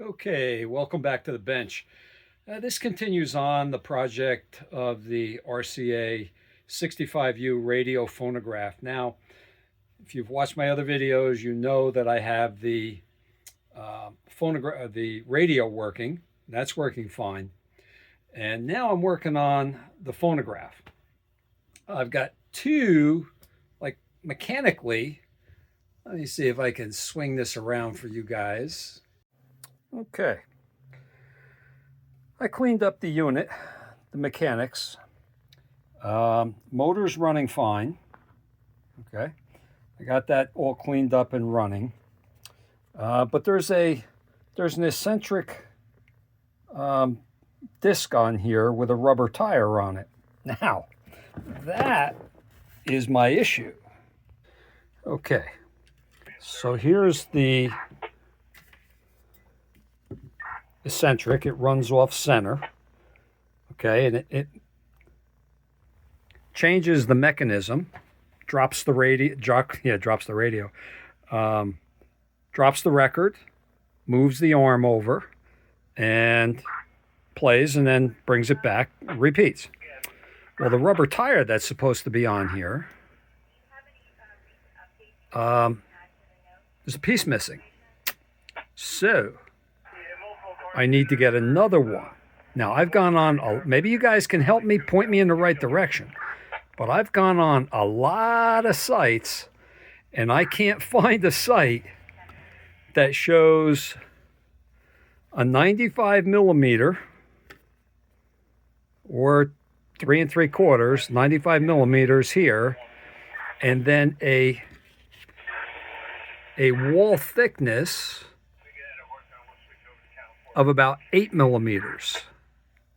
Okay, welcome back to the bench. This continues on the project of the RCA 65U radio phonograph. Now, if you've watched my other videos, you know that I have the phonograph, the radio working. That's working fine. And now I'm working on the phonograph. I've got two, like mechanically. Let me see if I can swing this around for you guys. Okay. I cleaned up the unit, the mechanics. Motor's running fine. Okay. I got that all cleaned up and running. But there's an eccentric disc on here with a rubber tire on it. Now, that is my issue. Okay. So here's the eccentric. It runs off center. Okay, and it changes the mechanism, drops the radio, drops the radio, drops the record, moves the arm over, and plays, and then brings it back, repeats. Well, the rubber tire that's supposed to be on here, there's a piece missing. So I need to get another one. Now, I've gone on, maybe you guys can help me, point me in the right direction, but I've gone on a lot of sites, and I can't find a site that shows a 95 millimeter or 3 3/4, 95 millimeters here, and then a wall thickness of about 8 millimeters.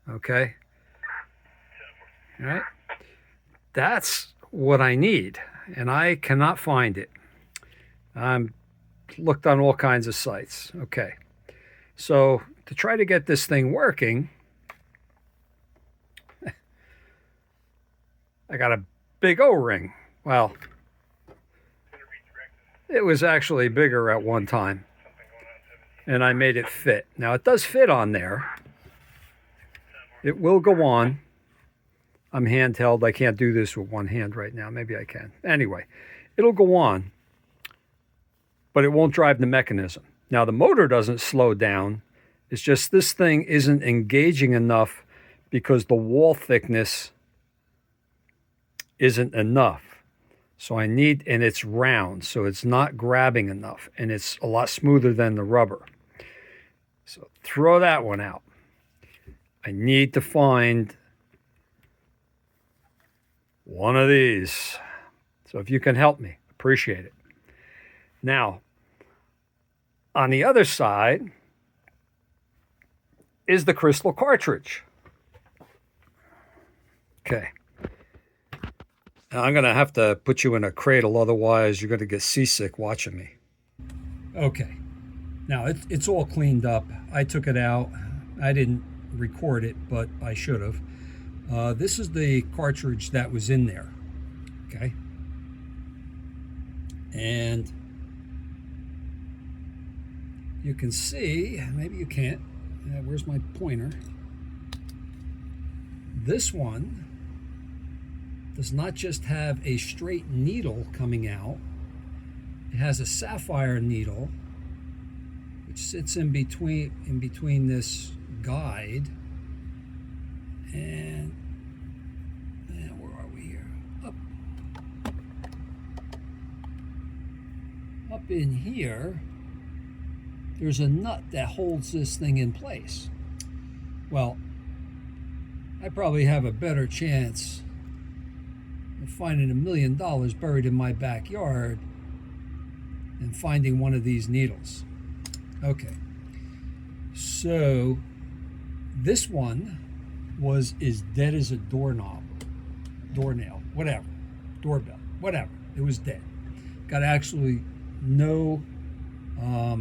Okay. All right. That's what I need, and I cannot find it. I'm looked on all kinds of sites. Okay. So to try to get this thing working, I got a big O-ring. Well, it was actually bigger at one time, and I made it fit. Now, it does fit on there. It will go on. I'm handheld. I can't do this with one hand right now. Maybe I can. Anyway, it'll go on, but it won't drive the mechanism. Now, the motor doesn't slow down. It's just this thing isn't engaging enough because the wall thickness isn't enough. So I need, and it's round, so it's not grabbing enough, and it's a lot smoother than the rubber. So throw that one out. I need to find one of these. So if you can help me, appreciate it. Now, on the other side is the crystal cartridge. Okay. Now I'm going to have to put you in a cradle, otherwise you're going to get seasick watching me. Okay. Now it's all cleaned up. I took it out. I didn't record it, but I should have. This is the cartridge that was in there. Okay. And you can see, maybe you can't. Where's my pointer? This one does not just have a straight needle coming out. It has a sapphire needle, which sits in between this guide and where are we here? Up in here, there's a nut that holds this thing in place. Well, I probably have a better chance of finding $1 million buried in my backyard than finding one of these needles. Okay, so this one was as dead as a doorknob, doornail, whatever, doorbell, whatever. It was dead. Got actually no, I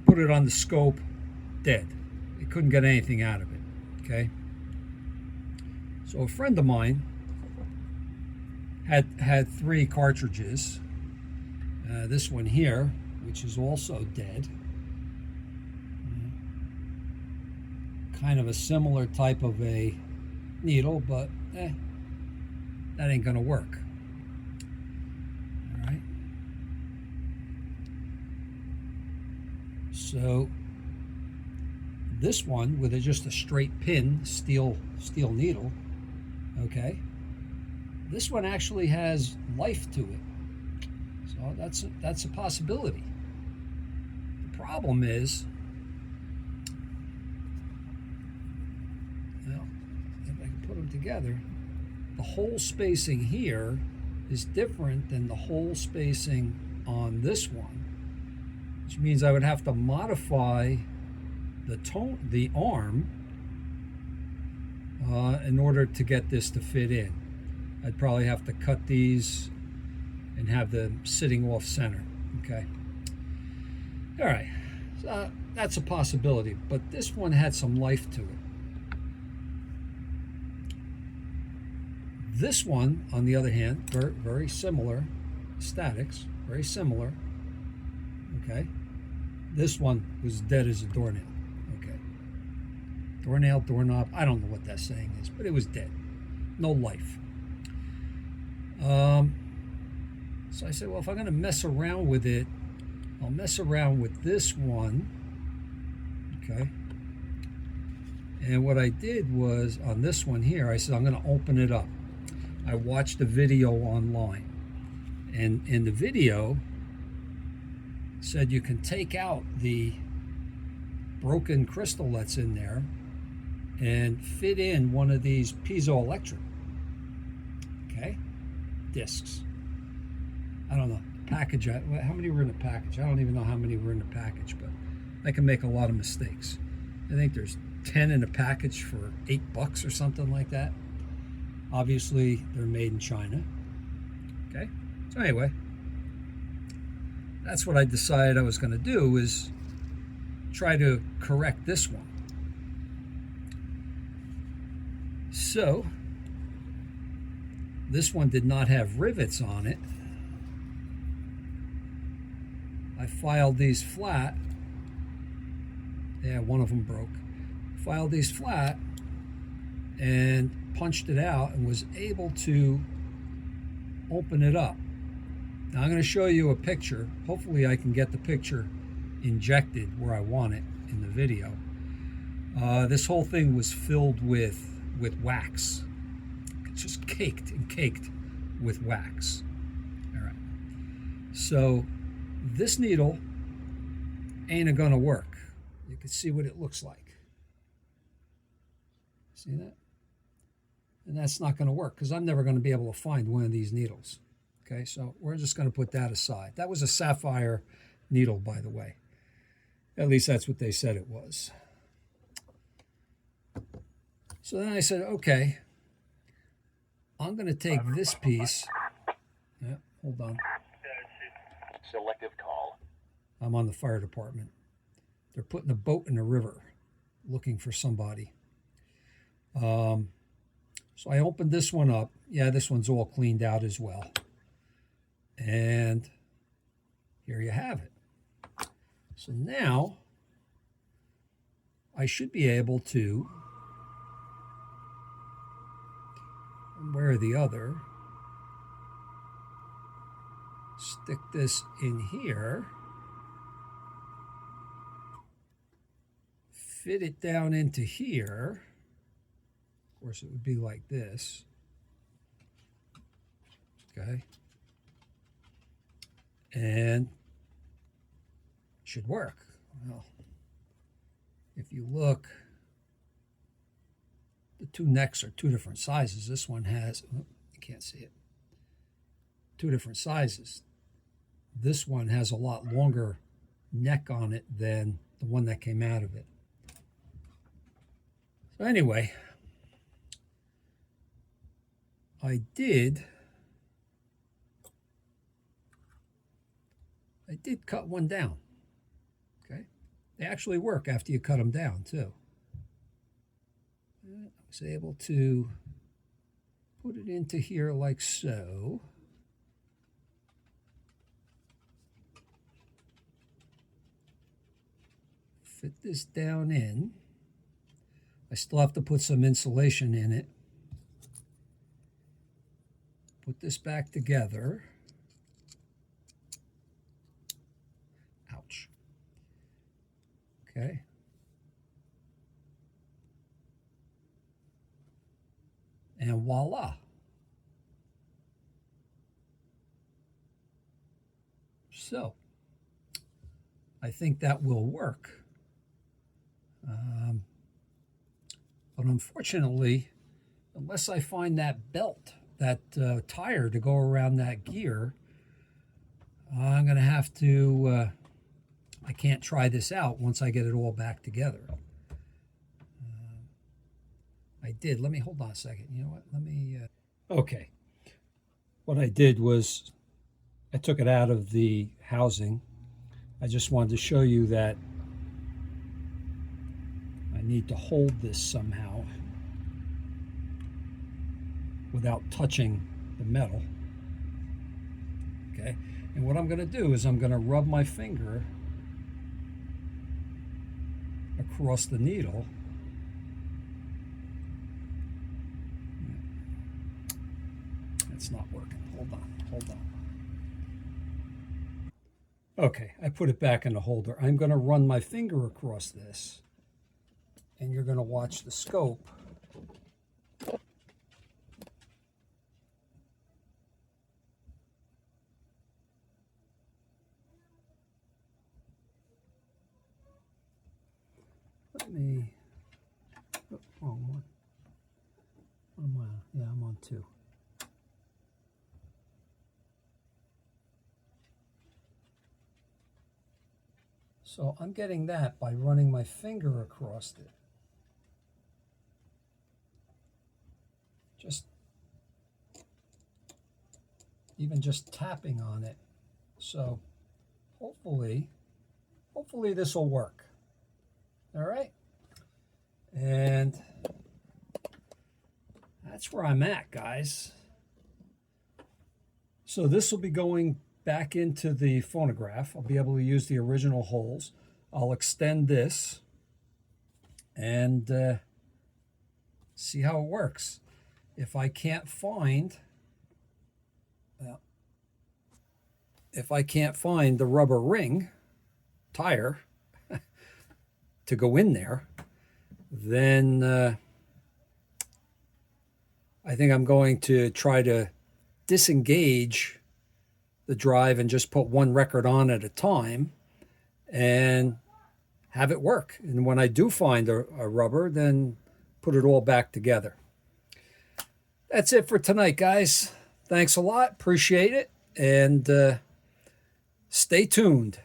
put it on the scope, dead. It couldn't get anything out of it, okay? So a friend of mine had 3 cartridges. This one here, which is also dead. Kind of a similar type of a needle, but that ain't gonna work. All right. So this one with just a straight pin steel needle, okay, this one actually has life to it. So that's a possibility. The problem is, well, if I can put them together, the hole spacing here is different than the hole spacing on this one, which means I would have to modify the arm in order to get this to fit in. I'd probably have to cut these and have them sitting off center. Okay. All right. So that's a possibility, but this one had some life to it. This one, on the other hand, very similar statics, very similar. Okay. This one was dead as a doornail. Okay. Doornail, doorknob, I don't know what that saying is, but it was dead. No life. So I said, well, if I'm going to mess around with it, I'll mess around with this one. Okay. And what I did was, on this one here, I said, I'm going to open it up. I watched a video online. And in the video, said you can take out the broken crystal that's in there and fit in one of these piezoelectric, okay, discs. I don't know, package, how many were in the package? I don't even know how many were in the package, but I can make a lot of mistakes. I think there's 10 in a package for $8 or something like that. Obviously, they're made in China. Okay, so anyway, that's what I decided I was going to do, is try to correct this one. So, this one did not have rivets on it. I filed these flat. Yeah, one of them broke. Filed these flat and punched it out and was able to open it up. Now I'm going to show you a picture. Hopefully I can get the picture injected where I want it in the video. This whole thing was filled with wax. It's just caked and caked with wax. All right. So this needle ain't gonna work. You can see what it looks like. See that? And that's not gonna work because I'm never gonna be able to find one of these needles. Okay, so we're just gonna put that aside. That was a sapphire needle, by the way. At least that's what they said it was. So then I said, okay, I'm going to take this piece. Yeah, hold on. Selective call. I'm on the fire department. They're putting a boat in the river looking for somebody. So I opened this one up. Yeah, this one's all cleaned out as well. And here you have it. So now I should be able to, one way or the other, stick this in here, fit it down into here. Of course, it would be like this. Okay. And it should work. Well, if you look, the two necks are two different sizes. This one has, oh, you can't see it, two different sizes. This one has a lot longer neck on it than the one that came out of it. So anyway, I did cut one down. Okay, they actually work after you cut them down too. I was able to put it into here like so. fit this down in. I still have to put some insulation in it. Put this back together. Ouch. Okay. And voila. So, I think that will work. But unfortunately, unless I find that belt, that tire to go around that gear, I'm going to have to, I can't try this out once I get it all back together. I did. Let me, hold on a second. You know what? Let me, okay. What I did was I took it out of the housing. I just wanted to show you that I need to hold this somehow without touching the metal. Okay. And what I'm going to do is I'm going to rub my finger across the needle. It's not working. Hold on. Okay, I put it back in the holder. I'm going to run my finger across this, and you're going to watch the scope. Let me, oh, wrong one. What am I on? Yeah, I'm on 2. So I'm getting that by running my finger across it. Even just tapping on it. So hopefully this will work. All right. And that's where I'm at, guys. So this will be going back into the phonograph. I'll be able to use the original holes. I'll extend this and see how it works. If I can't find, the rubber ring tire to go in there, then I think I'm going to try to disengage the drive and just put one record on at a time and have it work. And when I do find a rubber, then put it all back together. That's it for tonight, guys. Thanks a lot. Appreciate it. And stay tuned.